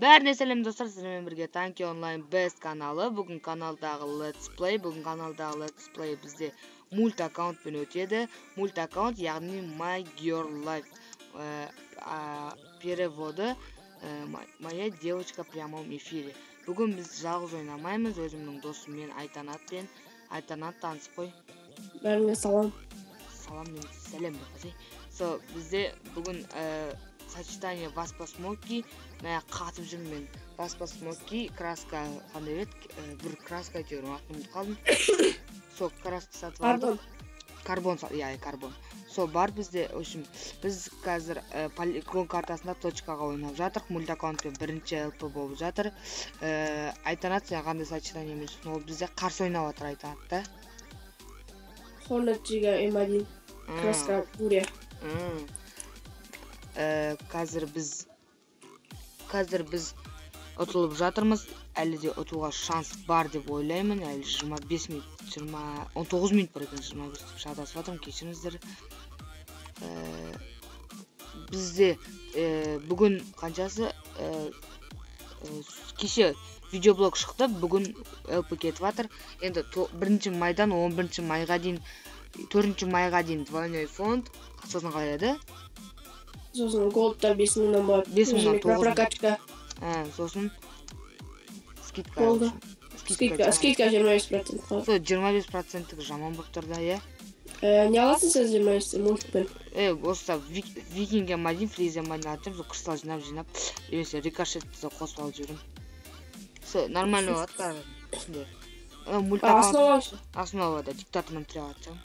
Бәріне сәлем достар, сіздермен бірге Танки онлайн бест каналы. Бүгін каналдағы Let's Play бізде мульт аккаунтпен өтеді. Мульт аккаунт, яғни My Girl Life. Переводы Моя девочка в прямом эфире. Бүгін біз жалғыз ойнамаймыз, өзімнің досыммен Айтанатпен. Айтанат танысып қой. Бәріңе салам. Салам мен сәлем деп қойсай. Бізде бүгін сочетание Васпа Смоки, мә қатып жүрмін. Васпа Смоки краска қандай еді, бір краска көрдім, атын қалдым. Сол краска сатып алдым. Карбон, карбон. Сол бар бізде, общем, біз қазір полигон картасында точкаға ойнап жатырық. Мульт аккаунтпен бірінші ЛП болып жатыр. Айтанат, сен қандай сочетание емессің? Ол бізде қарсы ойнап жатыр Айтанат, да? Хорнетчиге М1 краска буря. Қазір біз ұтылып жатырмыз. Әлі де ұтуға шанс бар деп ойлаймын. Әлі 19 минут бар екен, 25 деп шадасып жатырмын, кешіріңіздер. Бізде бүгін қаншасы кеше видеоблог шықты, бүгін ЛП кетіп жатыр. Енді 1 майдан 11 майға дейін, 4 майға дейін двойной фонд, сосын қалай еді? Сосын голдта 5000-нан бар. 5000-нан прокачка. Сосын скидка. Болды. Скидка 25%. Сол 25% жаман болып тұрды, е? Не аласың сіз 25% мультпен? Осы викинге мадин, фризия мадин атып, кристалл жинап, емесе рикошетті қосып алып жүрім. Сол, нормально болады, Основа? Основа, да, диктаторным 3 атсам.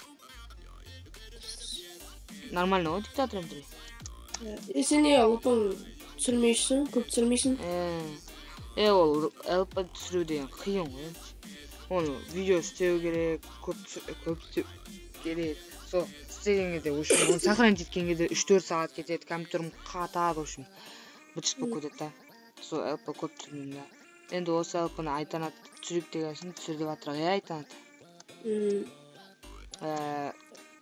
Нормально ғой, диктаторым 3. Сен не лыпын түсірмейсің, көп түсірмейсің? Ол ЛП түсіру деген қиын ғой. Оны видео істеу керек, көп істеу керек. Сол істеген кезде, оны сохранить еткен кезде 3-4 сағат кетеді, компьютерім қатады, бытшып болып кетеді. Сол ЛП көп түсірмеймін. Енді осы ЛП-ны Айтанат түсіріп дегенсін түсір деп атырағы, Айтанат?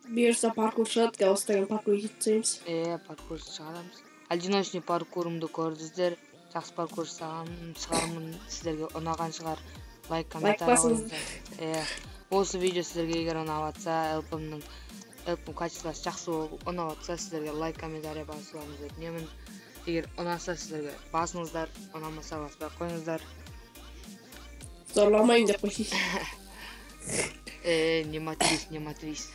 Берса паркур шығады, галстаген паркур етсейміз. Паркур шығарамыз. Одиночный паркурымды көрдіңіздер. Жақсы паркур шығармын, сіздерге ұнаған шығар. Лайк, комментарий қойыңыздар. Осы видео сіздерге егер ұнап жатса, ЛП-ның качествосы жақсы ұнап жатса, сіздерге лайк, комментарий басуларыңызды өтінемін. Егер ұнаса сіздерге басыңыздар, ұнамаса баспай қойыңыздар. Зорламайын деп қойсыз. Не матерись.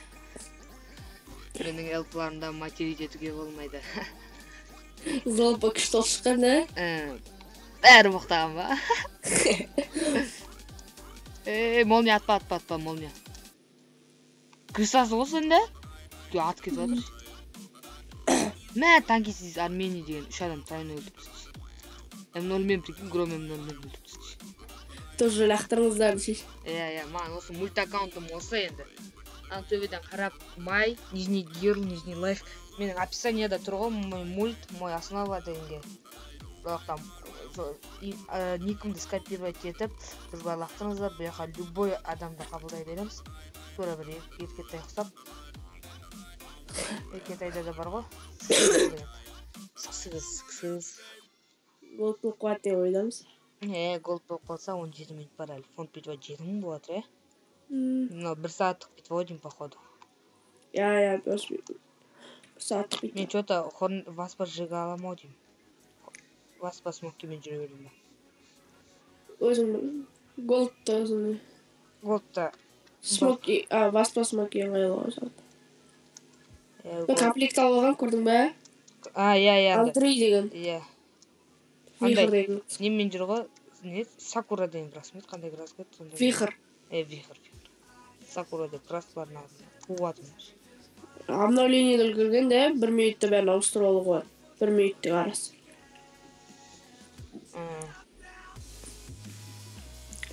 Менің ЛП-ларымда материть етуге болмайды. Золпа күшті шыққан, да? Бәрі мұқтаған ба? Молния атпа, молния. Кристасы осы енді? Ат кетіп жатыр. Мә, танкисіз Армения деген 3 адам тройной өлтіріпсіз. М0-мен прикинь, гром М0-мен өлтіріпсіз. Тоже лақтырыңыздар десейші. Маған осы мульт аккаунтым осы енді. Ана төбеден қарап, май, нижний гирл, нижний лайф. Менің описанияда тұр ғой, мой мульт, мой основа дегенге. Бұяқтан никімді скопировать етіп, бізбай лақтырыңыздар, бұяқа любой адамды қабылдай береміз. Тура бір еркеттай ұқсап. Еркетайда да бар ғой. Сықсыз. Голд болып қуат деп ойдамыз. Голд болып қалса 17 минут бар әлі. Фонд битва 7 мың болады, Но 1 сағаттық битва ойдым, походу. Я, 1 сағаттық битва. Мен что-то Васпа сжига аламау деймін. Васпа смоккемен жүре бердім ба. Өзім голдта өзім. Голдта. Смоки, Васпа смоки ыңғайлы ғой. Комплект алған көрдің бә? Алтырый деген. Вихр деген. Немен жүр ғой? Сакура деген краска ма еді? Қандай краска еді? Вихр. Вихр. Сакура деп краскаларына қуатым. Обновлениені үлгіргенде 1 минутта бәрін ауыстырып алу ғой. 1 минутте қарасы.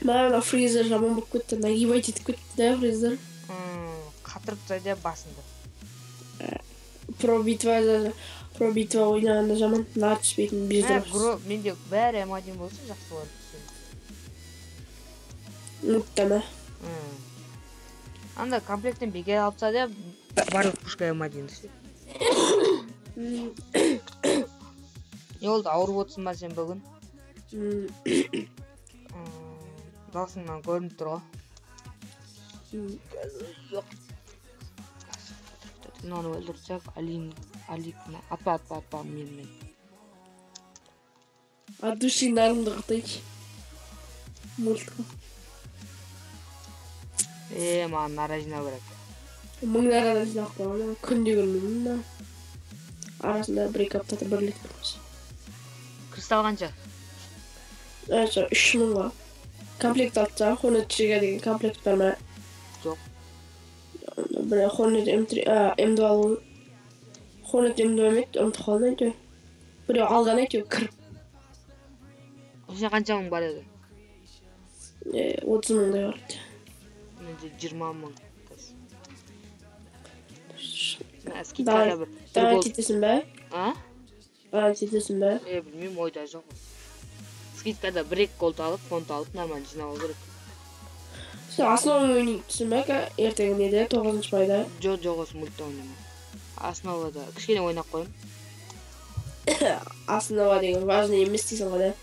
Маған фризер жаман болып кетті, нагибайт етіп кетті, да, фризер? Қатырып зайда басынды. Про битва ойнағанда жаман, наға түспейтін бездіріп. Менде бәрі М1 болсын, жақсы болады. Мұттама. Анда комплектен беге алыпса да, барлық пушка М1 десе. Не oldu? Ауырып отырсың ба сен бүгін? Досыңнан көрініп тұр ғой. Мынаны өлтірсек, Аликна. Атпа, мен. От души нарынды қытайшы. Мультқа. Маған нара жинау керек. Мың нарада жинақ қойған, күнде көрмеймін. Арасында бір-екі аптада бірлік тұрмыз. Кристалл қанша? 3000-ға. Комплект алып Hornet-ға деген комплект бар ма? Жоқ. Бір Hornet M2 алу. Hornet M2 емет, ұмытып қалдым әйтеуір. Біреу алған әйтеуір кіріп. Сен қанша мың бар еді? 30 000-дай бар еді. Менде 20 000. Скидкада бір. Таңа кетесің бә? А? Кетесің бә? Білмеймін, ойда жоқ. Скидкада 1-2 голд алып, фонт алып, нормально жинау керек. Сен основаны ойнайтын бә? Ертеңгі неде, 9 майда? Жоқ, осы мультта ойнаймын. Основада кішкене ойнап қойым. Основа деген важный емес дейсің ғой, да?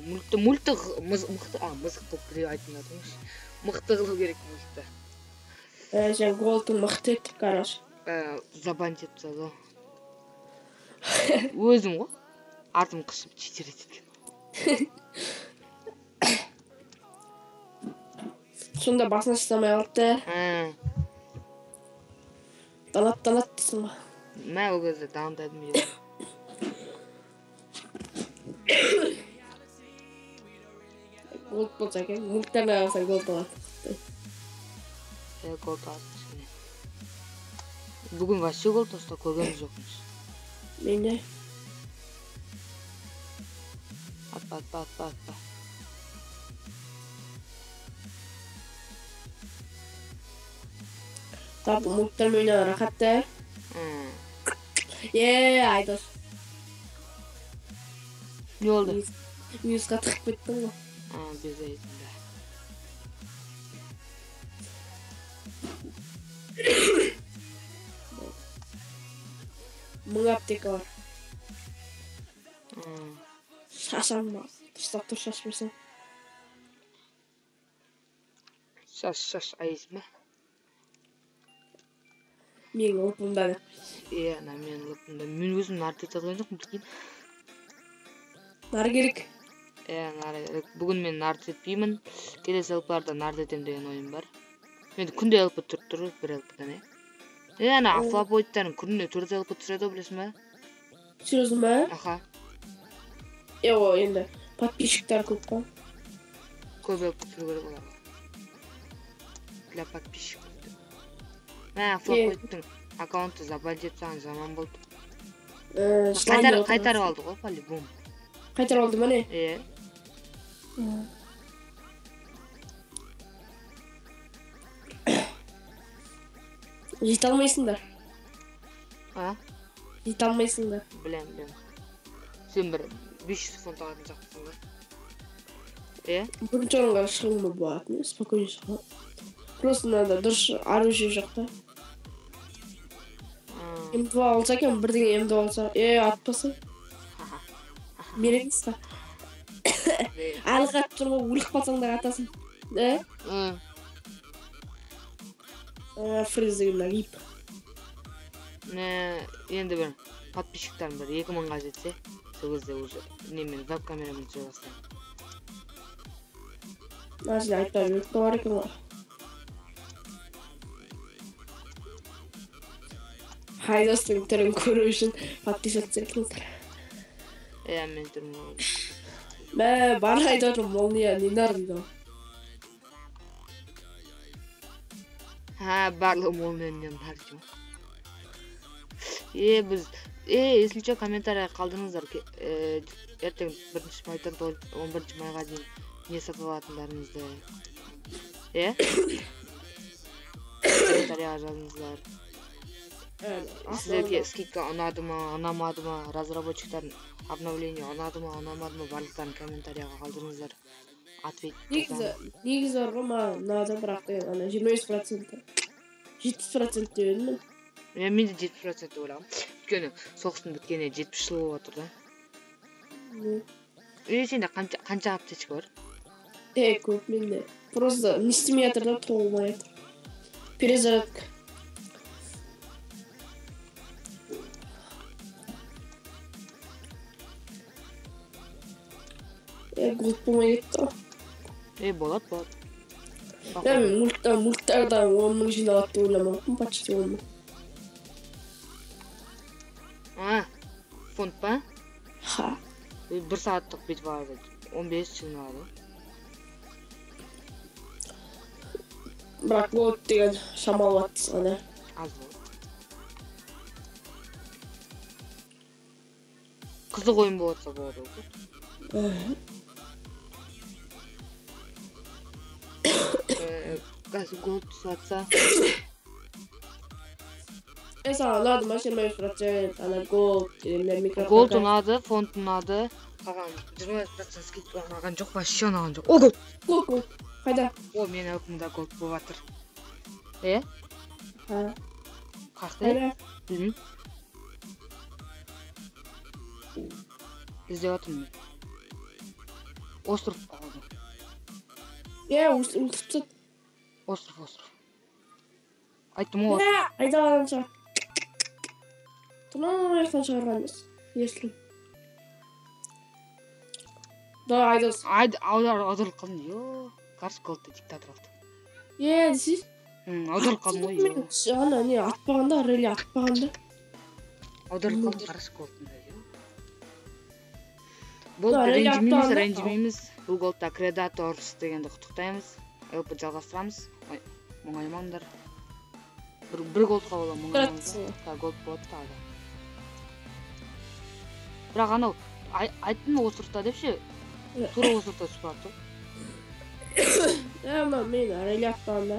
Мықты мықты біреу айтып жатырмыз. Мықты қылу керек мультта. Сен голдың мықты еттік, короче. Забанить етіп тастады. Өзім ғой. Артым қышып читер еткен. Сонда басына шыдамай алды. Далат дейсің ғой. Мә ол кезде дауындадым еді. Голд болса екен, мульттарына қарасаң голд алады. Голд алады. Бүгін вообще голд ұста көргеніміз жоқпыз. Менде? Атпа. Тап, мульттар мені рахатты. Айдос. Не oldu? Минусқа тықып кеттің ғой. Без айтында. Мың аптека бар. Шашам ба? Тыстап тұр шаш берсең. Шаш айыз ма? Менің лыпымда да. Менің лыпымда. Мен өзім нарты етілген жоқпын білген. Нары керек. Нары керек. Бүгін мен нарты етпеймін. Келесі алыптарда нарты етем деген ойым бар. Мен күнде алыпы тұр, бір алыпыдан, Ана афлопоидтарын күніне 4 алыпы түсіреді, білесің ба? Серьезно ба? Аха. Енді подписчиктар көп қой. Көп алып түсіру керек оларға. Для подписчиков. Афлопоидтың аккаунты забанить етіп саған жаман болды. Қайтарып алды ғой, по-любому. Қайтарып алды ма не? Жете алмайсыңдар. Жете алмайсыңдар. Білем. Сен бір 500 фунт алатын жақтың ба? Бірінші орынға шығуыма болады, спокойно шыға. Просто надо дұрыс оружие жоқ та. М2 алса екен, бірдеңе М2 алса, атпаса. Мерекесі та. Айлық атып тұрға өлік қалсаңдар атасың. Фриз деген нагип. Енді бір подписчиктарым бір 2000-ға жетсе, сол кезде уже немен веб-камерамен түсіре бастаймын. Сен айтпай жүріп бар екен ғой. Айдостың түрін көру үшін подписаться етіңіздер. Мен түрім ғой. Бар айтып отырмын, молния не нар дейді ғой. Барлығы молниямен бар деймін. Біз... Если что, комментария қалдырыңыздар. Ертең 1 майдан 11 майға дейін не сатып алатындарыңызды. Комментарияға жазыңыздар. Сіздерге скидка ұнады ма, ұнамады ма, разработчиктардың обновление ұнады ма, ұнамады ма, барлықтарын комментарияға қалдырыңыздар. Негізі бар ғой, маған ұнады, бірақ деген 25%. 70% деуін мен. Мен де 70% ойлағым. Өйткені соғыстың біткеніне 70 жыл болып отыр да. Сенде қанша аптечка бар? Көп менде. Просто не істемей жатыр да, толмай жатыр. Перезарядка. Голд болмай кетті. Болады. Мен мульттардан 10 мың жиналады деп ойламаппын, почти 10 мың. Фонд па? Ха. 1 сағаттық бүйтіп алады. 15 жиналады. Бірақ голд деген шамалы атыс ғана. Аз болады. Қызық ойын болатса болады ғой. Қазір голд түсатса. Саған ұнады ма 25%, ана голд, микрофон. Голд ұнады, фонд ұнады. Қалған 25% скидка ұнаған жоқ, вообще ұнаған жоқ. О, голд. Қайда? О, мен өкімді голд болып жатыр. Қақты? Білмеймін. Іздеп жатырмын мен. Остров қалды. Өлтіріп. Остров. Айттым ғой. Айдалған шығар. Тұнан аяқтан шығарған емес. Естілім. Да, айдалыс. Аударылып қалдым. Қарсы голдты диктатор алды. Десіз? Аударылып қалдым ғой. Ана не атпағанда, реле атпағанда. Аударылып қалдым қарсы голдтың. Болды, ренжімейміз. Бұл голдта Кредаторс дегенді құттықтаймыз. Өпі жалғастырамыз. Мұңаймаңдар. Бір голдқа бола мұңаймаңдар. Голд болады тағы. Бірақ анау, айттым осыртта депші, тура осыртта сұпарды. Мен реле атпағанда.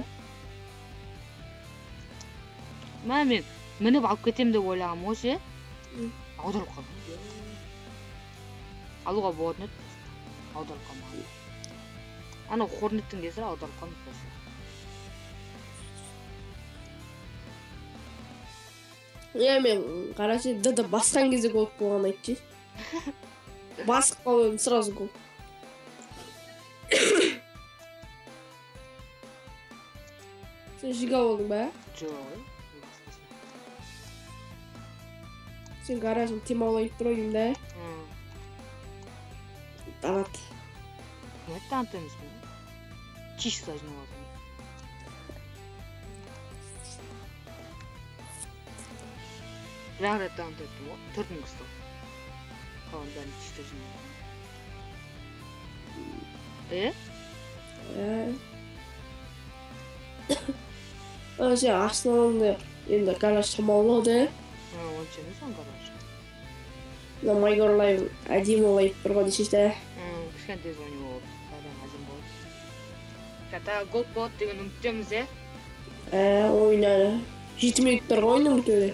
Мен мініп алып кетем деп ойлағам осы. Аударылып қалдым. Алуға болатын еді. Аударылып қалмаған. Анау хорнеттің кесірі аударылып қалмайды. Мен қарашы, деді басқан кезде голд болған айтшы. Басып қалуын сразу голд. Сен жига болдың ба? Жоқ. Сен қарашын темаулайып тұройын да? Танат. Нет, танат емес мен. Чисто жиналады. Бірақ рет танат еттім ғой. 4 мың қыстау. Қалған бәрін чисто жиналады. Сен Арсеналды енді гараж шамалы да? Онша емес он гараж. Майгорлайым әдемі олайып тұрған десешті. Кішкентай звони болды. Бәрін әдем болды. Кәта голд болады деген үміттеміз, Ойнады. 7 минуттар ойның бүтеді.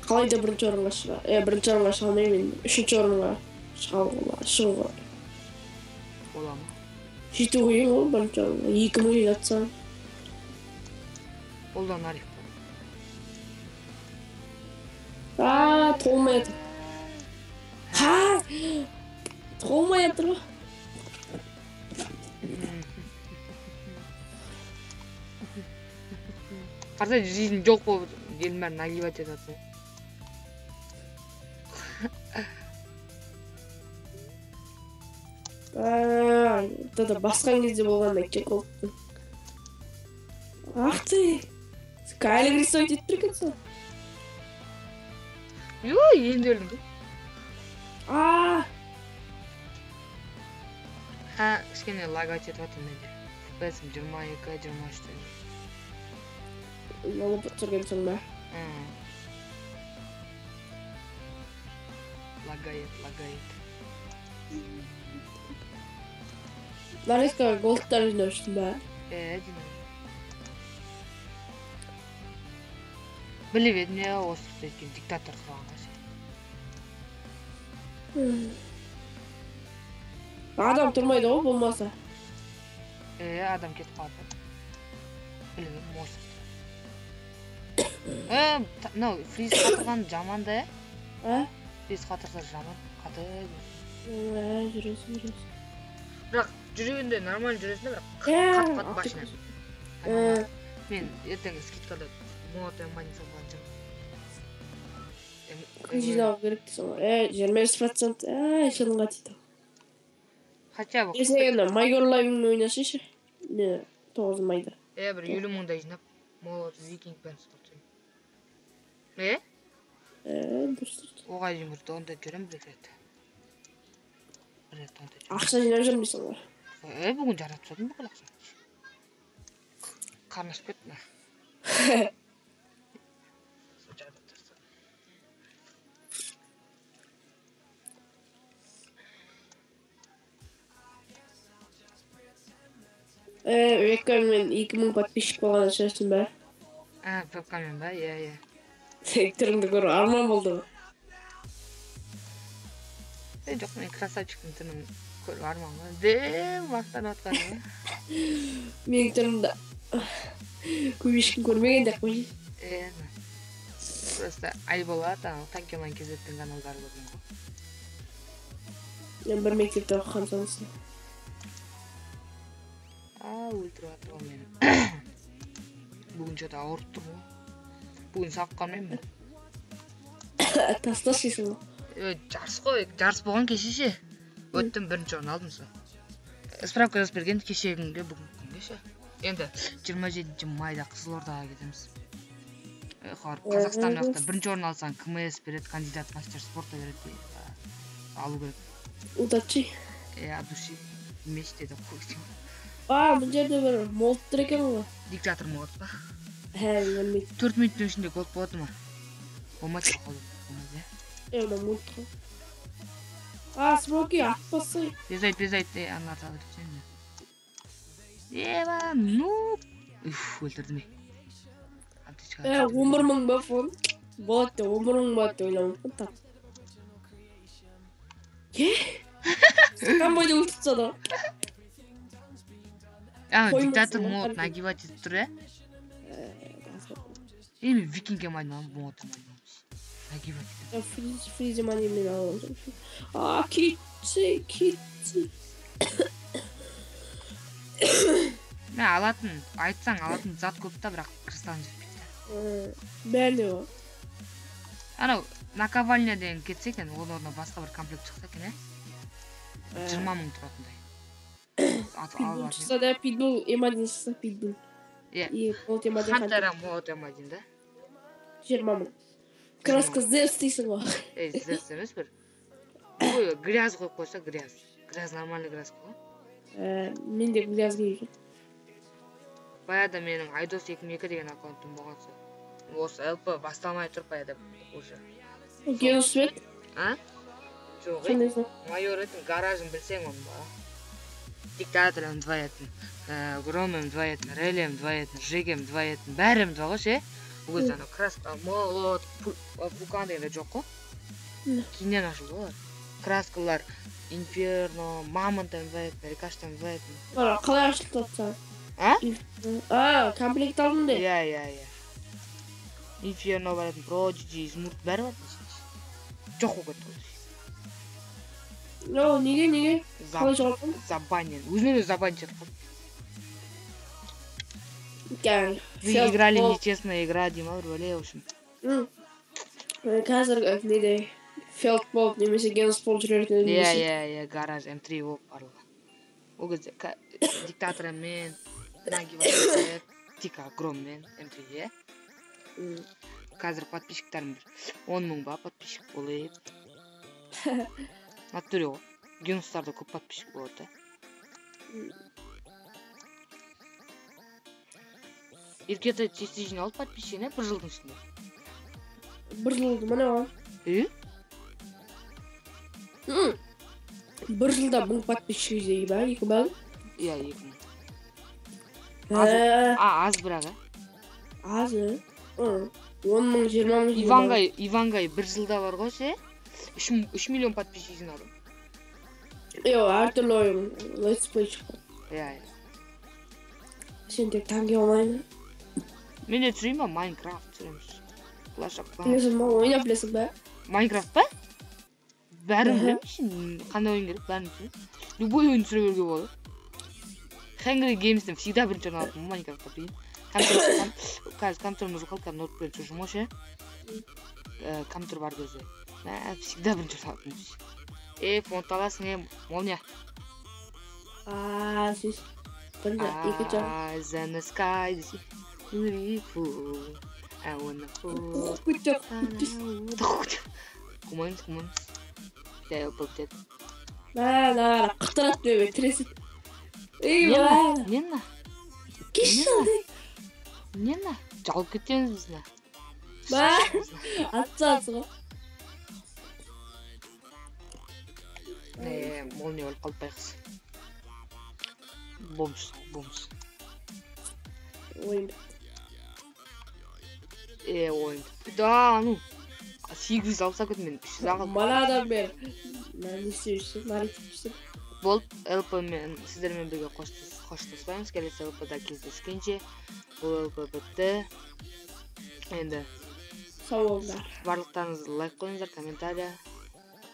Қалайда бірінші орынға шығалмаймен, 3-ші орынға шығуға. Ола ма? Жеті ойын ол бірінші орынға, 2 мың жинатсаң. Олдан арих бар. Толмай жатыр. Толмай жатыр ба? Қарса жизнь жоқ болып, елін бәрін нагибать етатсы. Басқан кезде болған әйтче қолттың. Ақ ты! Кайлы рисовать етіп тұр екенсің? Енді өлдің бе? Кішкене лагать етіп атым менде. Бәсім 22-23. Олып тұргенсің ба? Лагает. Нарезка голдтар жинашсың ба? Жинашым. Біліп едім осыртта еткен диктатор сұраған қасы. Адам тұрмайды ғой болмаса. Адам кетіп қалды. Біліп едім осыртта. Фриз қатырған жаман да, FPS қатырса жаман, қатыр. Жүресің. Бірақ жүргенде нормально жүресің, бірақ қатпады башына. Мен ертең скидкада мод эмани салған жам. Жинау керек дейсің ғой. 25%. Шылыңға тиді. Хотя бы. Есен Майгор Лайв'ын ойнашышы. Не, 9 майда. Бір 50 мыңдай жинап, молот викинг бен сатып. Дұрыс. Оға дейін бір онда жүрем бір рет. Ақша жинап жүрмін дейсің ғой. Бүгін жаратып жатырмын бүкіл ақша. Қарнашып кетті ма? Вебкаммен 2000 подписчик болғанын шашсын ба? Вебкаммен ба? Иә. Түріңді көру арман болды. Жоқ, мен красавчиктің түрін көру арман ғой. Дем мақтан отқаны. Менің түрімді көп ешкім көрмеген деп қой. Просто Айболат, Танкелан кезеттің каналдары көрдім ғой. Мен бір мектепте оқыған сонысы. Өлтіріп жатыр ғой мені. Бүгін что-то ауырып тұр ғой. Бүгін саққанмен мен. Тастасыйсың ғой. Жарыс қой, жарыс болған кешеше. Өттім бірінші орын алдым сол. Справка жазып берген кешегінге бүгін күнге ше. Енді 27 майда Қызылордаға кетеміз. Қазақстан жақта бірінші орын алсаң КМС береді, кандидат мастер спорта береді. Алу керек. Удачи. От души. Вместе деп қойдым. Бұл жерде бір молт тұр екен ғой. Диктатор молт ба? Білмейді. 4 минуттың ішінде гол болады ма? Болмайды ба қолы? Оны молт қой. Смоки атпасай. Без айт, ана аталыр сен. Ну. Өлтірдім. 10 мың ба фон? Болады, 10 мың болады ойламын. Тап. Қамбайды өлтіртса да. Диктатор молот нагибать етіп тұр, мен викинге майнам молот нагибать етіп. Фризе мани мен алып. Кетті. Мен айтсаң алатын зат көп та, бірақ кристалын жетпейді. Бәріне ғой. Анау наковальня деген кетсе екен, ол орнына басқа бір комплект шықса екен, 20 мың тұратындай. Питбул шықса да, питбул эмадин шықса питбул. Хантера молот эмадин, да? 20 мың. Краска зевс дейсің ғой. Зевс емес бір. Ой, гряз қойып қойса, гряз. Гряз нормальный гряз қой. Менде гряз кейген. Баяда менің Айдос 2002 деген аккаунтым болған сол. Осы ЛП басталмай тұр баяда уже. Геосвет? Жоқ, майор етін гаражын білсең оны ба. Диктаторым 2 етін, Громым 2 етін, Релем 2 етін, Жегем 2 етін, бәрім 2 ғой ше. Бұл кезде краска, молот, пукан дегенде жоқ қой. Кейіннен ашылды олар. Краскалар, Инферно, Мамонтан 2 етін, Рикаштан 2 етін. Қалай ашылды атса? Комплект алдым де? Иә. Инферно бар етін, Prodigy, Измурт бәрі бар. Жоқ қой кетті олар. Неге? Қалай жоғалдың? Забанен. Өзінен забанен жатқан. Вы играли нечестная игра, Дима, в общем. Қазір неде фелд болып немесе генс болып жүретін. Иә, гараж М3 болып барлығы. Ол кезде диктатормен, нагибать, тика громмен М3, Қазір подписчиктарым 10 мың ба подписчик болып. Натуре ғой. Генустарда көп подписчик болады. Еркеті тесті жиналып подписчик, бір жылдың ішінде. Бір жылды, міне ғой. Бір жылда 1000 подписчик жейі ба, 2 ба? Иә, 2000. Аз бірақ, Аз, 10 мың, 20 мың. Ивангай бір жылда бар ғой ше, 3 миллион подписчик жинадым. Әртүрлі ойын, let's play шықты. Иә. Сен тек танки онлайны? Мен де түсірейін ба, Майнкрафт түсіреміз. Несі ма, ойнап білесің ба? Майнкрафт ба? бәрін білемін, қандай ойын керек, бәрін білемін. Любой ойын түсіре беруге болады. Hungry Games'тен всегда бірінші орын алатынмын Майнкрафтта, прикинь. Қазір компьютерім уже қалды, қазір ноутбукпен жұмыс ше. Компьютер бар кезде. Всегда бірінші орын алатынмын. Фонт аласың, молния. Сіз. Бірінші, екінші. Eyes in the sky, beautiful. I wanna hold. Kumans. Дәу болып Нара, қықтырат бөбе, тіресіп. Нена? Кешілді. Нена? Жалып кетеміз бізіне. Атсасы ғой. Молния өліп қалып байқыз. Бомж. Ойын. Ойын. Да, 800 алса көтім мен 300 ағыл. Мана адам бер. Мән істеуші, наритіпші. Болып, ЛП-мен сіздермен бірге қоштаспаймыз. Келесі ЛП-да кездескенше. Бұл ЛП бітті. Енді Сау болыңдар. барлықтарыңыз лайк қойыңыздар, комментария.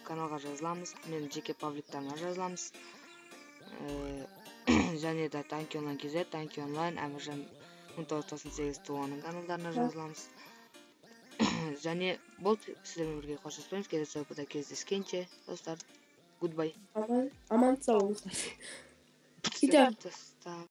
Каналға жазыламыз. Мен жеке пабликтарына жазыламыз. Және де Танки онлайн KZ, Танки онлайн, Әміржан 1998 туғанның каналдарына жазыламыз. Және бұл сіздермен бірге қоштаспаймыз. Келесі ЛП-да кездескенше. Достар, goodbye. Аман сау болыңдар. Кетем.